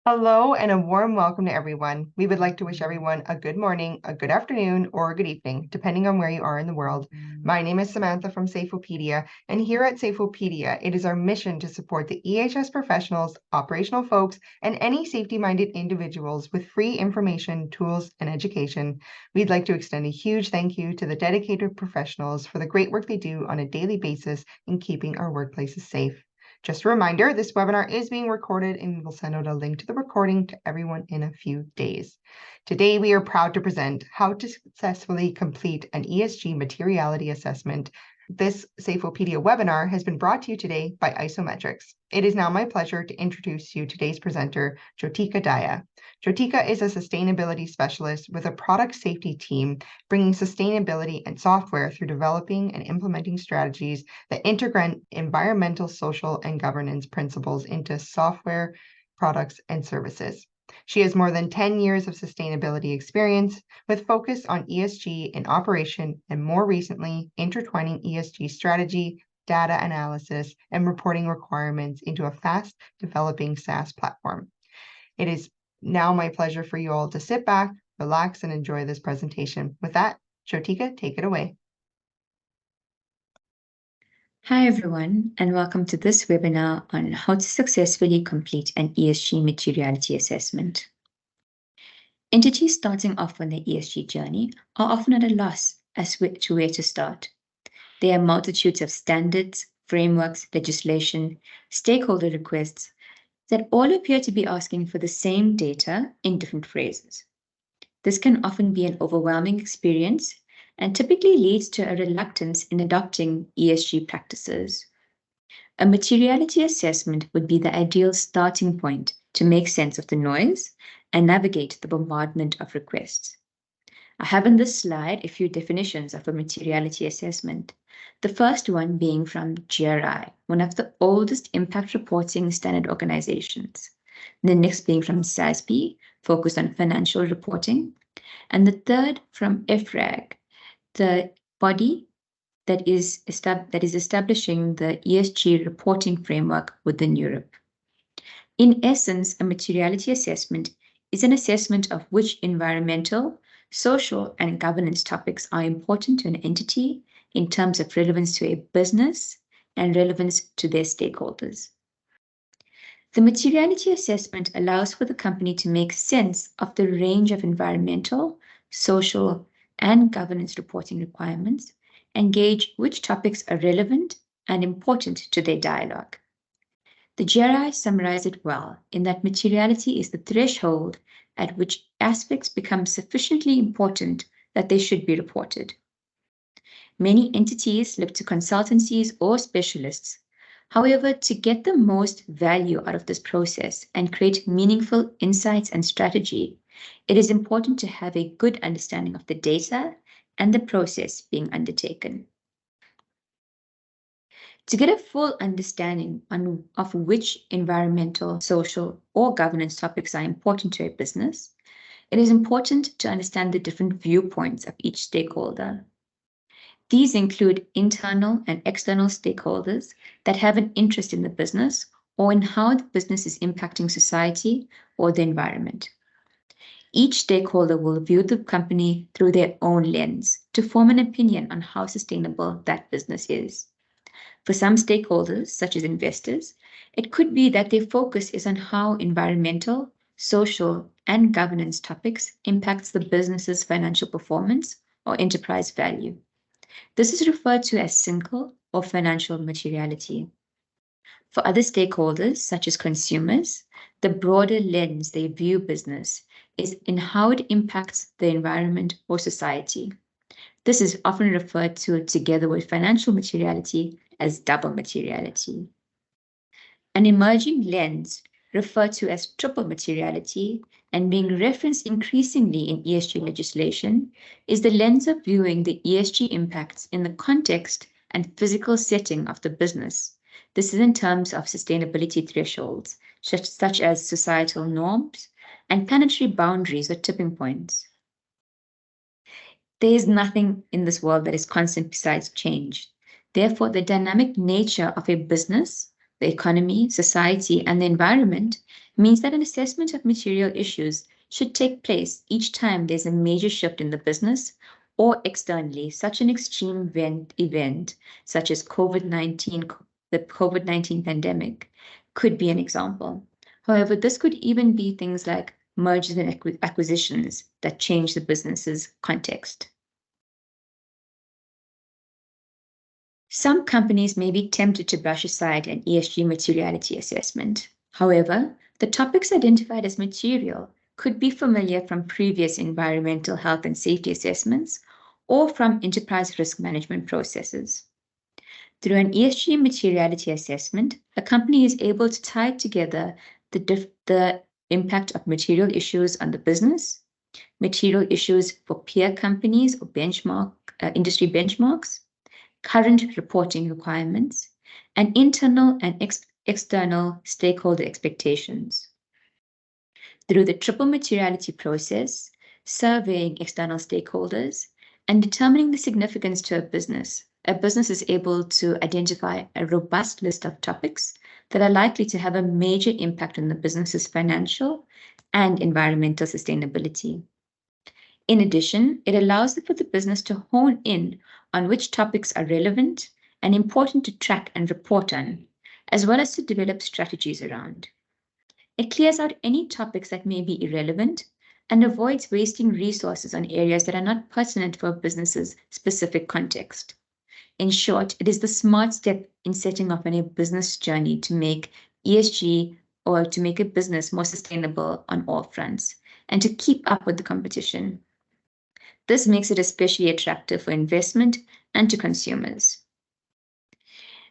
Hello and a warm welcome to everyone. We would like to wish everyone a good morning, a good afternoon, or a good evening, depending on where you are in the world. My name is Samantha from Safeopedia, and here at Safeopedia, it is our mission to support the EHS professionals, operational folks, and any safety-minded individuals with free information, tools, and education. We'd like to extend a huge thank you to the dedicated professionals for the great work they do on a daily basis in keeping our workplaces safe. Just a reminder, this webinar is being recorded and we will send out a link to the recording to everyone in a few days. Today, we are proud to present how to successfully complete an ESG materiality assessment. This Safeopedia webinar has been brought to you today by IsoMetrix. It is now my pleasure to introduce you today's presenter, Jyotika Daya. Jyotika is a sustainability specialist with a product safety team, bringing sustainability and software through developing and implementing strategies that integrate environmental, social, and governance principles into software, products, and services. She has more than 10 years of sustainability experience with focus on ESG in operation and more recently intertwining ESG strategy, data analysis, and reporting requirements into a fast developing SaaS platform. It is now my pleasure for you all to sit back, relax, and enjoy this presentation. With that, Jyotika, take it away. Hi everyone, and welcome to this webinar on how to successfully complete an ESG materiality assessment. Entities starting off on their ESG journey are often at a loss as to where to start. There are multitudes of standards, frameworks, legislation, stakeholder requests that all appear to be asking for the same data in different phrases. This can often be an overwhelming experience and typically leads to a reluctance in adopting ESG practices. A materiality assessment would be the ideal starting point to make sense of the noise and navigate the bombardment of requests. I have in this slide a few definitions of a materiality assessment, the first one being from GRI, one of the oldest impact reporting standard organizations. The next being from SASB, focused on financial reporting, and the third from EFRAG, the body that is establishing the ESG reporting framework within Europe. In essence, a materiality assessment is an assessment of which environmental, social, and governance topics are important to an entity in terms of relevance to a business and relevance to their stakeholders. The materiality assessment allows for the company to make sense of the range of environmental, social, and governance reporting requirements and gauge which topics are relevant and important to their dialogue. The GRI summarize it well in that materiality is the threshold at which aspects become sufficiently important that they should be reported. Many entities look to consultancies or specialists. However, to get the most value out of this process and create meaningful insights and strategy, it is important to have a good understanding of the data and the process being undertaken. To get a full understanding of which environmental, social, or governance topics are important to a business, it is important to understand the different viewpoints of each stakeholder. These include internal and external stakeholders that have an interest in the business or in how the business is impacting society or the environment. Each stakeholder will view the company through their own lens to form an opinion on how sustainable that business is. For some stakeholders, such as investors, it could be that their focus is on how environmental, social, and governance topics impacts the business's financial performance or enterprise value. This is referred to as single or financial materiality. For other stakeholders, such as consumers, the broader lens they view business is in how it impacts the environment or society. This is often referred to together with financial materiality as double materiality. An emerging lens, referred to as triple materiality and being referenced increasingly in ESG legislation, is the lens of viewing the ESG impacts in the context and physical setting of the business. This is in terms of sustainability thresholds, such as societal norms and planetary boundaries or tipping points. There is nothing in this world that is constant besides change. Therefore, the dynamic nature of a business, the economy, society, and the environment means that an assessment of material issues should take place each time there's a major shift in the business or externally. Such an extreme event such as the COVID-19 pandemic could be an example. However, this could even be things like mergers and acquisitions that change the business's context. Some companies may be tempted to brush aside an ESG materiality assessment. However, the topics identified as material could be familiar from previous environmental health and safety assessments or from enterprise risk management processes. Through an ESG materiality assessment, a company is able to tie together the impact of material issues on the business, material issues for peer companies or industry benchmarks, current reporting requirements, and internal and external stakeholder expectations. Through the triple materiality process, surveying external stakeholders, and determining the significance to a business is able to identify a robust list of topics that are likely to have a major impact on the business's financial and environmental sustainability. In addition, it allows for the business to hone in on which topics are relevant and important to track and report on, as well as to develop strategies around. It clears out any topics that may be irrelevant and avoids wasting resources on areas that are not pertinent for a business's specific context. In short, it is the smart step in setting off on a business journey to make ESG or to make a business more sustainable on all fronts and to keep up with the competition. This makes it especially attractive for investment and to consumers.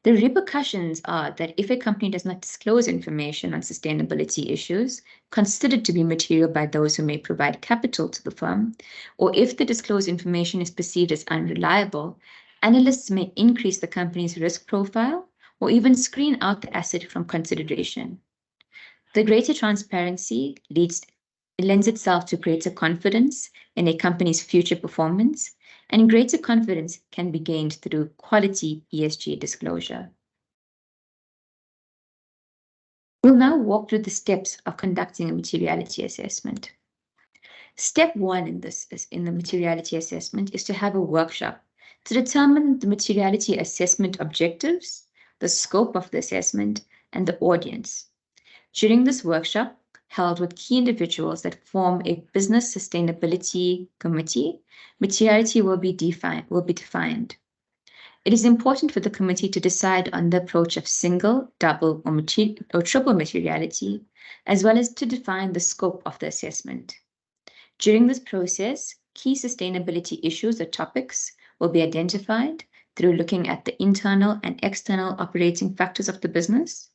The repercussions are that if a company does not disclose information on sustainability issues considered to be material by those who may provide capital to the firm, or if the disclosed information is perceived as unreliable, analysts may increase the company's risk profile or even screen out the asset from consideration. The greater transparency lends itself to greater confidence in a company's future performance, and greater confidence can be gained through quality ESG disclosure. We'll now walk through the steps of conducting a materiality assessment. Step 1 in the materiality assessment is to have a workshop to determine the materiality assessment objectives, the scope of the assessment, and the audience. During this workshop, held with key individuals that form a business sustainability committee, materiality will be defined. It is important for the committee to decide on the approach of single, double, or triple materiality, as well as to define the scope of the assessment. During this process, key sustainability issues or topics will be identified through looking at the internal and external operating factors of the business.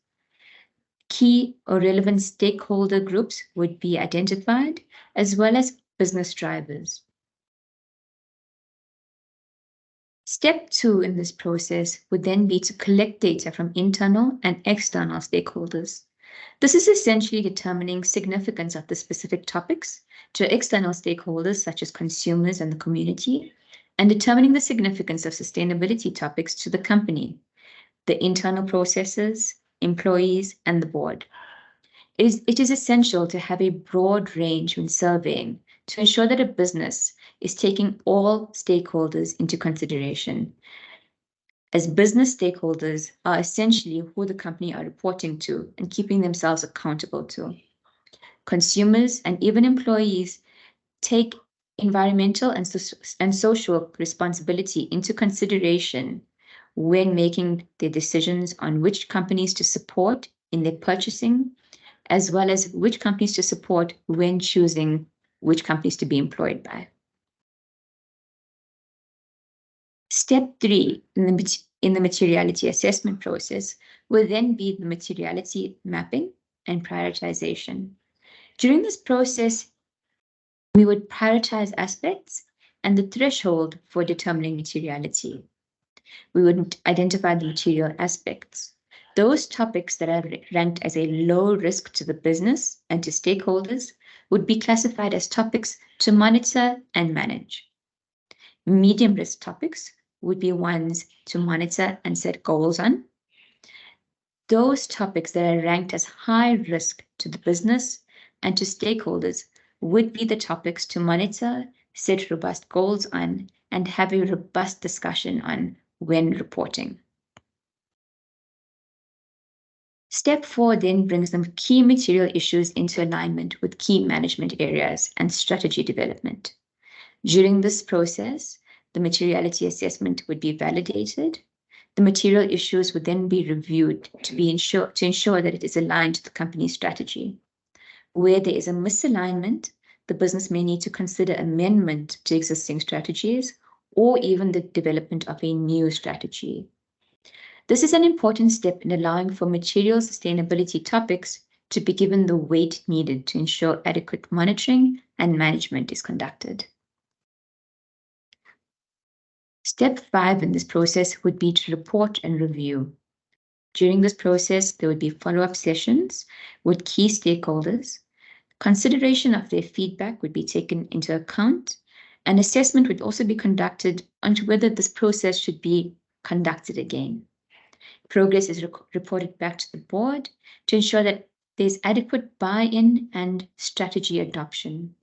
Key or relevant stakeholder groups would be identified, as well as business drivers. Step 2 in this process would then be to collect data from internal and external stakeholders. This is essentially determining significance of the specific topics to external stakeholders such as consumers and the community, and determining the significance of sustainability topics to the company, the internal processes, employees, and the board. It is essential to have a broad range when surveying to ensure that a business is taking all stakeholders into consideration, as business stakeholders are essentially who the company are reporting to and keeping themselves accountable to. Consumers and even employees take environmental and social responsibility into consideration when making their decisions on which companies to support in their purchasing, as well as which companies to support when choosing which companies to be employed by. Step 3 in the materiality assessment process will then be the materiality mapping and prioritization. During this process, we would prioritize aspects and the threshold for determining materiality. We would identify the material aspects. Those topics that are ranked as a low risk to the business and to stakeholders would be classified as topics to monitor and manage. Medium risk topics would be ones to monitor and set goals on. those topics that are ranked as high risk to the business and to stakeholders would be the topics to monitor, set robust goals on, and have a robust discussion on when reporting. Step 4 then brings the key material issues into alignment with key management areas and strategy development. During this process, the materiality assessment would be validated. The material issues would then be reviewed to ensure that it is aligned to the company's strategy. Where there is a misalignment, the business may need to consider amendment to existing strategies or even the development of a new strategy. This is an important step in allowing for material sustainability topics to be given the weight needed to ensure adequate monitoring and management is conducted. Step 5 in this process would be to report and review. During this process, there would be follow-up sessions with key stakeholders. Consideration of their feedback would be taken into account. An assessment would also be conducted on whether this process should be conducted again. Progress is reported back to the board to ensure that there's adequate buy-in and strategy adoption.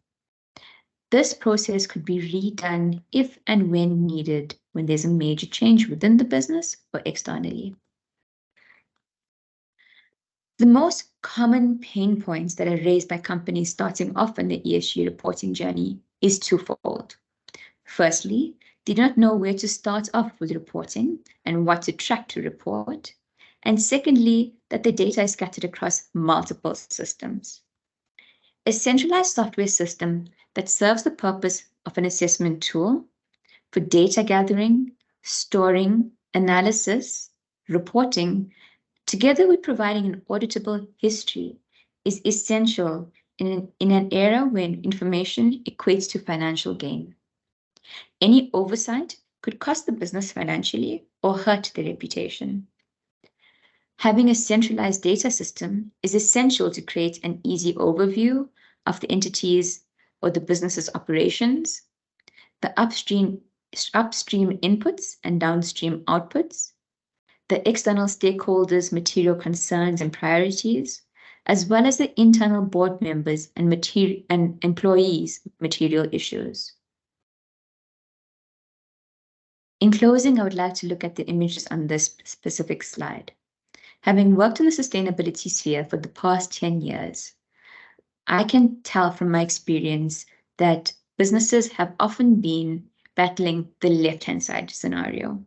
This process could be redone if and when needed when there's a major change within the business or externally. The most common pain points that are raised by companies starting off on the ESG reporting journey is twofold. Firstly, they do not know where to start off with reporting and what to track to report. And secondly, that the data is scattered across multiple systems. A centralized software system that serves the purpose of an assessment tool for data gathering, storing, analysis, reporting, together with providing an auditable history, is essential in an era when information equates to financial gain. Any oversight could cost the business financially or hurt their reputation. Having a centralized data system is essential to create an easy overview of the entities or the business's operations, the upstream inputs and downstream outputs, the external stakeholders' material concerns and priorities, as well as the internal board members and employees' material issues. In closing, I would like to look at the images on this specific slide. Having worked in the sustainability sphere for the past 10 years, I can tell from my experience that businesses have often been battling the left-hand side scenario.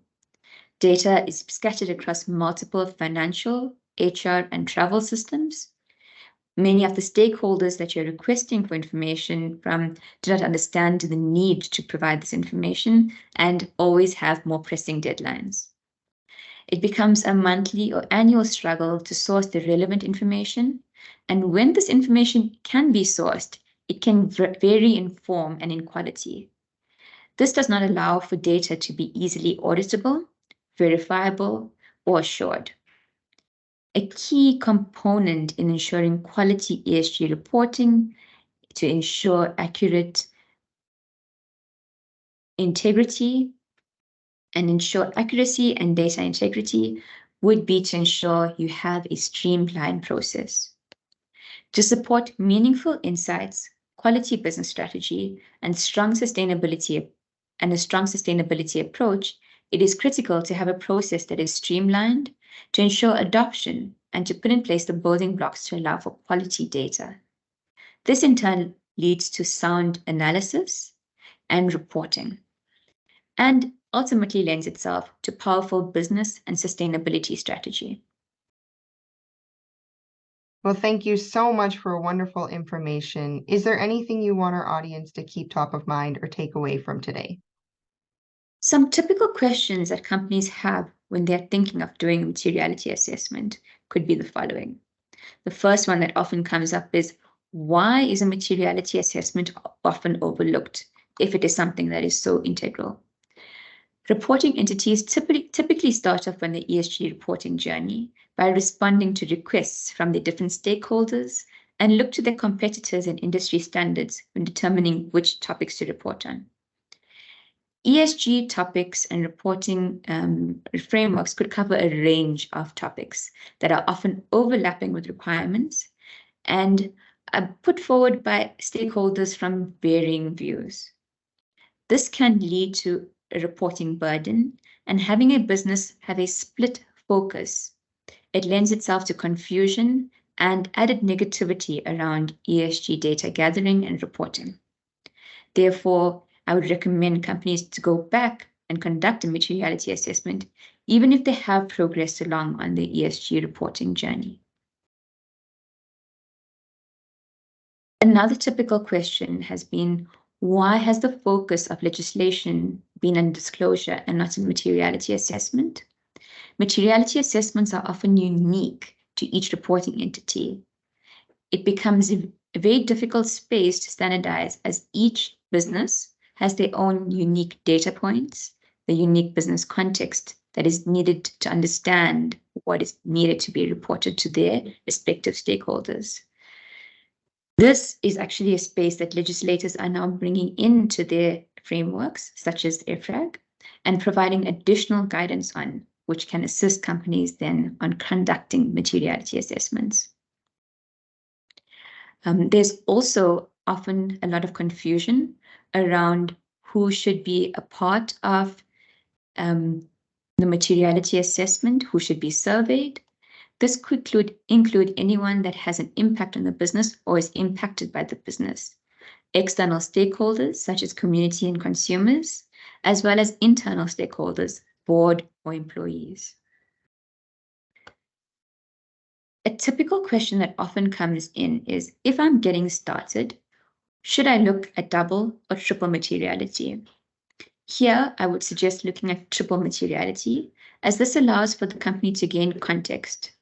Data is scattered across multiple financial, HR, and travel systems. Many of the stakeholders that you're requesting for information from do not understand the need to provide this information and always have more pressing deadlines. It becomes a monthly or annual struggle to source the relevant information. And when this information can be sourced, it can vary in form and in quality. This does not allow for data to be easily auditable, verifiable, or assured. A key component in ensuring quality ESG reporting to ensure accurate integrity and ensure accuracy and data integrity would be to ensure you have a streamlined process. To support meaningful insights, quality business strategy, and a strong sustainability approach, it is critical to have a process that is streamlined to ensure adoption and to put in place the building blocks to allow for quality data. This in turn leads to sound analysis and reporting, and ultimately lends itself to powerful business and sustainability strategy. Well, thank you so much for wonderful information. Is there anything you want our audience to keep top of mind or take away from today? Some typical questions that companies have when they're thinking of doing a materiality assessment could be the following. The first one that often comes up is, why is a materiality assessment often overlooked if it is something that is so integral? Reporting entities typically start off on the ESG reporting journey by responding to requests from the different stakeholders and look to their competitors and industry standards when determining which topics to report on. ESG topics and reporting frameworks could cover a range of topics that are often overlapping with requirements and are put forward by stakeholders from varying views. This can lead to a reporting burden, and having a business have a split focus. It lends itself to confusion and added negativity around ESG data gathering and reporting. Therefore, I would recommend companies to go back and conduct a materiality assessment, even if they have progressed along on the ESG reporting journey. Another typical question has been, why has the focus of legislation been on disclosure and not on materiality assessment? Materiality assessments are often unique to each reporting entity. It becomes a very difficult space to standardize as each business has their own unique data points, the unique business context that is needed to understand what is needed to be reported to their respective stakeholders. This is actually a space that legislators are now bringing into their frameworks, such as EFRAG, and providing additional guidance on, which can assist companies then on conducting materiality assessments. There's also often a lot of confusion around who should be a part of the materiality assessment, who should be surveyed. This could include anyone that has an impact on the business or is impacted by the business, external stakeholders such as community and consumers, as well as internal stakeholders, board or employees. A typical question that often comes in is, if I'm getting started, should I look at double or triple materiality? Here, I would suggest looking at triple materiality, as this allows for the company to gain context.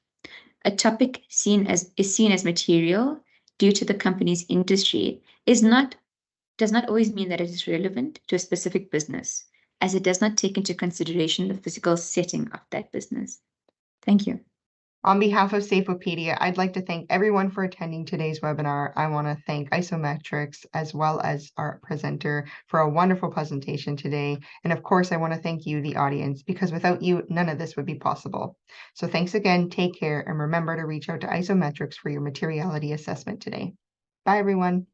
A topic is seen as material due to the company's industry does not always mean that it is relevant to a specific business, as it does not take into consideration the physical setting of that business. Thank you. On behalf of Safeopedia, I'd like to thank everyone for attending today's webinar. I want to thank IsoMetrix as well as our presenter for a wonderful presentation today. And of course, I want to thank you, the audience, because without you, none of this would be possible. So thanks again, take care, and remember to reach out to IsoMetrix for your materiality assessment today. Bye, everyone.